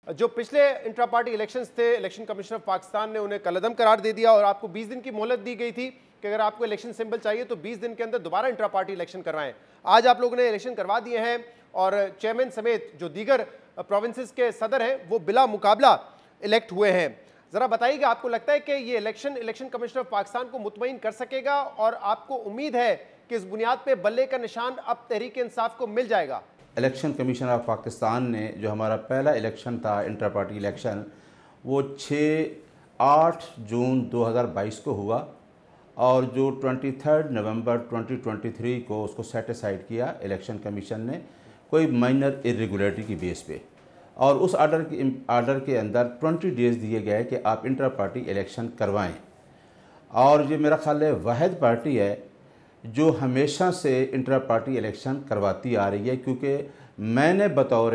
जो पिछले intra party elections थे, इलेक्शन कमीशन ऑफ पाकिस्तान ने उन्हें कलअदम करार दे दिया और आपको 20 दिन की मोहलत दी गई थी कि अगर आपको इलेक्शन सिंबल चाहिए तो 20 दिन के अंदर दोबारा इंट्रा पार्टी इलेक्शन करवाएं। आज आप लोगों ने इलेक्शन करवा दिए हैं और चेयरमैन समेत जो दीगर प्रोविंसेस के सदर हैं वो बिला मुकाबला इलेक्ट हुए हैं। जरा बताइएगा, आपको लगता है कि ये इलेक्शन कमीशन ऑफ पाकिस्तान को मुतमईन कर सकेगा और आपको उम्मीद है कि इस बुनियाद पे बल्ले का निशान अब तहरीक इंसाफ को मिल जाएगा? इलेक्शन कमीशन ऑफ पाकिस्तान ने जो हमारा पहला इलेक्शन था इंटर पार्टी इलेक्शन, वो 8 जून 2022 को हुआ और जो 23 नवंबर 2023 को उसको सेट असाइड किया इलेक्शन कमीशन ने कोई माइनर इरेगुलरिटी की बेस पे, और उस आर्डर के अंदर 20 डेज़ दिए गए कि आप इंटर पार्टी इलेक्शन करवाएं। और ये मेरा ख्याल है वाहिद पार्टी है जो हमेशा से इंटर पार्टी इलेक्शन करवाती आ रही है, क्योंकि मैंने बतौर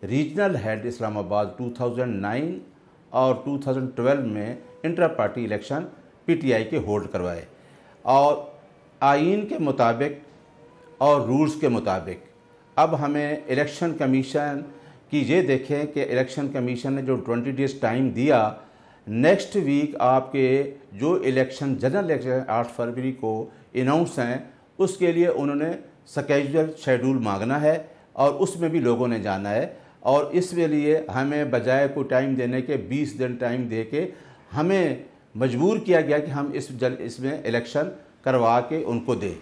रीजनल हेड इस्लामाबाद 2009 और 2012 में इंटर पार्टी इलेक्शन पीटीआई के होल्ड करवाए और आइन के मुताबिक और रूल्स के मुताबिक। अब हमें इलेक्शन कमीशन की ये देखें कि इलेक्शन कमीशन ने जो 20 डेज़ टाइम दिया, नेक्स्ट वीक आपके जो इलेक्शन जनरल इलेक्शन 8 फरवरी को अनाउंस हैं, उसके लिए उन्होंने स्केड्यूल शेड्यूल मांगना है और उसमें भी लोगों ने जाना है। और इसके लिए हमें बजाय को टाइम देने के 20 दिन टाइम दे के हमें मजबूर किया गया कि हम इसमें इलेक्शन करवा के उनको दें।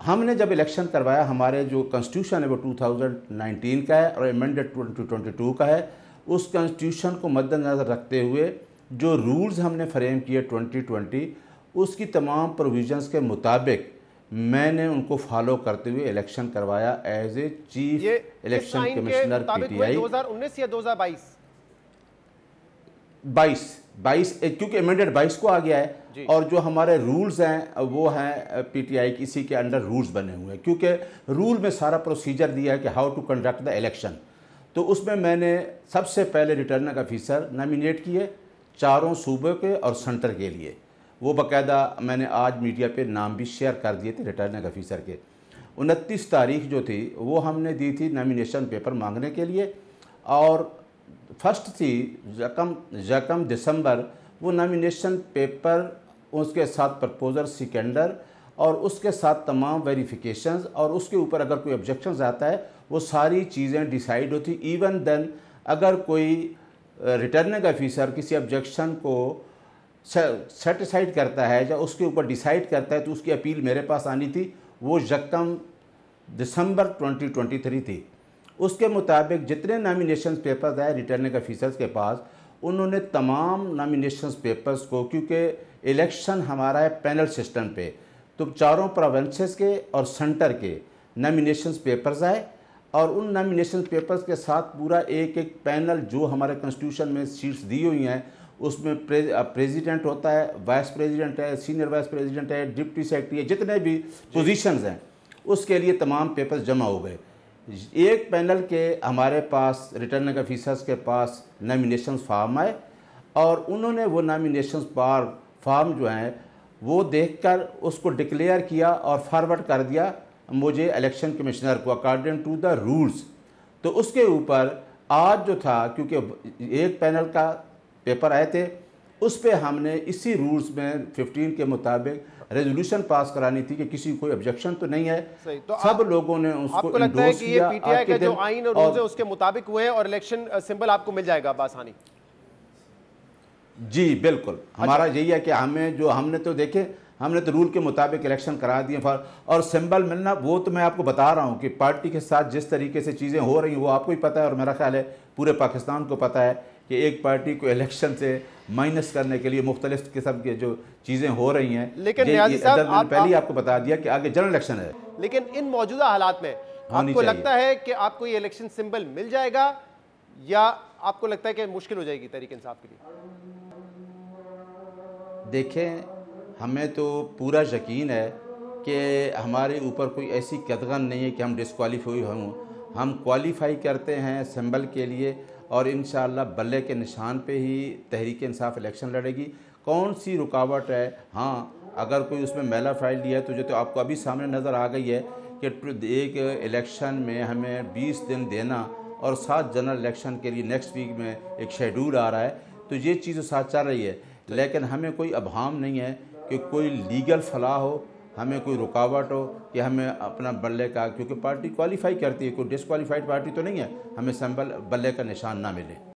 हमने जब इलेक्शन करवाया, हमारे जो कॉन्स्टिट्यूशन है वो 2019 का है और अमेंडेड 2022 का है। उस कॉन्स्टिट्यूशन को मद्देनज़र रखते हुए जो रूल्स हमने फ्रेम किए 2020, उसकी तमाम प्रोविजंस के मुताबिक मैंने उनको फॉलो करते हुए इलेक्शन करवाया as a chief election commissioner PTI. 2019 या 2022? 22 क्योंकि अमेंडेड 22 को आ गया है और जो हमारे रूल्स हैं वो हैं पीटीआई की, इसी के अंडर रूल्स बने हुए हैं, क्योंकि रूल में सारा प्रोसीजर दिया है कि how to conduct the election. तो उसमें मैंने सबसे पहले रिटर्निंग ऑफिसर नॉमिनेट किए चारों सूबे के और सेंटर के लिए। वो बाकायदा मैंने आज मीडिया पे नाम भी शेयर कर दिए थे रिटर्निंग ऑफिसर के। 29 तारीख जो थी वो हमने दी थी नॉमिनेशन पेपर मांगने के लिए, और फर्स्ट थी यकम दिसंबर वो नॉमिनेशन पेपर, उसके साथ प्रपोजल सिकेंडर और उसके साथ तमाम वेरिफिकेशंस, और उसके ऊपर अगर कोई ऑब्जेक्शंस आता है वो सारी चीज़ें डिसाइड होती। इवन देन अगर कोई रिटर्निंग ऑफिसर किसी ऑब्जेक्शन को सेटिसाइड करता है या उसके ऊपर डिसाइड करता है तो उसकी अपील मेरे पास आनी थी। वो यकम दिसंबर 2023 थी। उसके मुताबिक जितने नॉमिनेशन पेपर्स आए रिटर्निंग ऑफिसर्स के पास, उन्होंने तमाम नॉमिनेशन पेपर्स को, क्योंकि इलेक्शन हमारा है पैनल सिस्टम पे, तो चारों प्रोविंसेस के और सेंटर के नॉमिनेशन पेपर्स आए और उन नॉमिनेशन पेपर्स के साथ पूरा एक एक पैनल जो हमारे कॉन्स्टिट्यूशन में सीट्स दी हुई हैं उसमें प्रेसिडेंट होता है, वाइस प्रेसिडेंट है, सीनियर वाइस प्रेसिडेंट है, डिप्टी सेक्रेटरी है, जितने भी पोजीशंस हैं उसके लिए तमाम पेपर्स जमा हो गए। एक पैनल के हमारे पास रिटर्निंग ऑफिसर्स के पास नॉमिनेशन फार्म आए और उन्होंने वो नॉमिनेशन फार्म जो हैं वो देखकर उसको डिक्लेयर किया और फॉरवर्ड कर दिया मुझे इलेक्शन कमिश्नर को अकॉर्डिंग टू द रूल्स। तो उसके ऊपर आज जो था, क्योंकि एक पैनल का पेपर आए थे, उस पे हमने इसी रूल्स में 15 के मुताबिक रेजोल्यूशन पास करानी थी कि किसी को कोई ऑब्जेक्शन तो नहीं है। तो सब लोगों ने उसको आपको लगता है कि ये पीटीआई का जो आइन और रूल्स है उसके मुताबिक हुए हैं और इलेक्शन सिंबल आपको मिल जाएगा बासानी? जी बिल्कुल, हमारा यही है कि हमने तो देखे, हमने तो रूल के मुताबिक इलेक्शन करा दिए। और सिंबल मिलना वो तो मैं आपको बता रहा हूँ कि पार्टी के साथ जिस तरीके से चीज़ें हो रही हैं वो आपको ही पता है और मेरा ख्याल है पूरे पाकिस्तान को पता है कि एक पार्टी को इलेक्शन से माइनस करने के लिए मुख्तलिफ किस्म की जो चीज़ें हो रही हैं। लेकिन नियाज़ी साहब, पहले ही आपको बता दिया कि आगे जनरल इलेक्शन है। लेकिन इन मौजूदा हालात में आपको लगता है कि आपको ये इलेक्शन सिंबल मिल जाएगा या आपको लगता है कि मुश्किल हो जाएगी तहरीक इंसाफ के लिए? देखें, हमें तो पूरा यकीन है कि हमारे ऊपर कोई ऐसी कदगन नहीं है कि हम डिस्क्वालीफाई हों। हम क्वालिफाई करते हैं सिंबल के लिए और इंशाअल्लाह बल्ले के निशान पे ही तहरीक इंसाफ इलेक्शन लड़ेगी। कौन सी रुकावट है? हाँ, अगर कोई उसमें मैला फाइल दिया है तो जो तो आपको अभी सामने नज़र आ गई है कि एक इलेक्शन में हमें 20 दिन देना और 7 जनरल इलेक्शन के लिए नेक्स्ट वीक में एक शेड्यूल आ रहा है, तो ये चीज़ साथ चल रही है। लेकिन हमें कोई अभाम नहीं है कि कोई लीगल फलाह हो, हमें कोई रुकावट हो कि हमें अपना बल्ले का, क्योंकि पार्टी क्वालिफाई करती है, कोई डिसक्वालीफाइड पार्टी तो नहीं है, हमें सिंबल बल्ले का निशान ना मिले।